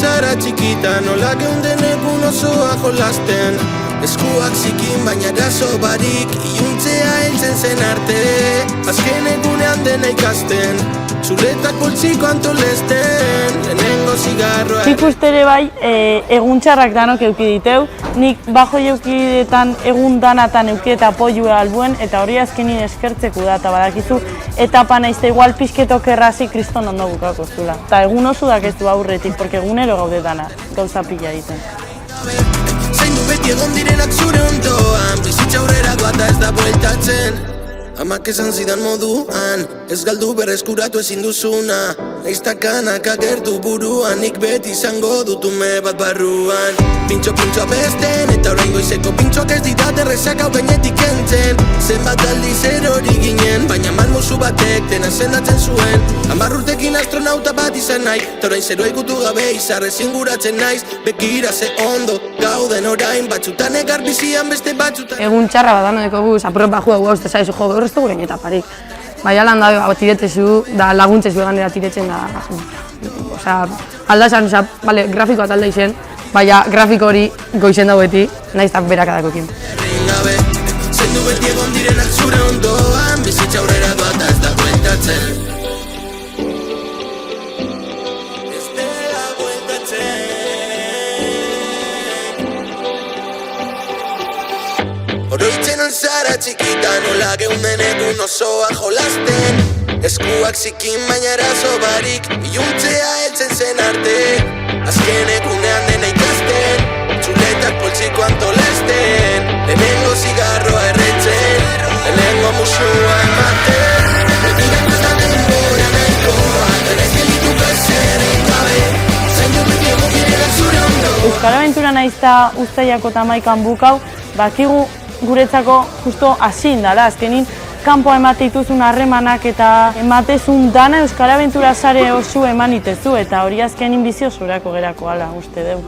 zara txikita, nola geunden egun osoa jolasten. Eskuak zikin baina eraso barik, iluntzea heltzen zen arte. Azken egunean dena ikasten, zuretak poltsiko antolesten, lehenengo zigarroa. Nik uste ere bai, egun txarrak danok euki diteu, nik bajo eukidetan egun danatan euki eta apoioa albuen, eta hori azkenin eskertzeko da, eta badakizu, etapa naizte igual pizketok errazi kriston ondo bukako zula. Eta egun oso dakezu aurretik, porque egunero gaude dana, gauza pila egiten. Zaindu beti egon direnak zure ondoan, bizitza aurrera doata ez da bueltatzen. Amak esan zidan moduan, ez galdu berreskuratu ezin duzuna. Naiztakanak agertu buruan, nik beti izango dut ume bat barruan. Pintxo abesten, eta orain goizeko pintxoak ez ditat errezak hau gainetik entzen. Zenbat aldiz erori ginen, baina malmusu batek dena sendatzen zuen. 10 urtekin astronauta bat izan nahi, eta orain zeroa ikutu gabe izarrez inguratzen naiz. Bekira ze ondo, gauden orain, batzutan egar bizian beste batzutan. Egun txarra bat dano deko guz, apropa jua guauzte zaizu jo, horreztu gurein eta parik. Bai alan da tiretzezu, da laguntzezu egandera tiretzen da. Osea, alda esan, bale, grafikoa talda izen, baina grafiko hori goizen daueti, nahiz eta berak adakokin. Zendu beti egon direnak zure ondoan, bizitza aurrera doata ez da bueltatzen. Oroitzen alzara txikita, nola geunden egun osoa jolasten. Eskuak zikin baina eraso barik, iluntzea heltzen zen arte. Azken egunean dena ikasten, txuletak poltsiko antolesten. Lehenengo zigarroa erretzen, lehenengo musua ematen. Betidak ez da denbora nahikoa, denez geldituko ezerin gabe. Zaindu beti egon direnak zure ondo. Euskal Abentura naizta uztailako tamaikan bukau, bakigu guretzako justo hasi indala, azkenin kanpoa emate dituzun harremanak eta ematezun dana Euskal Abentura sare oso eman itezu, eta hori azkenin bizi osorako gerako ala uste deu.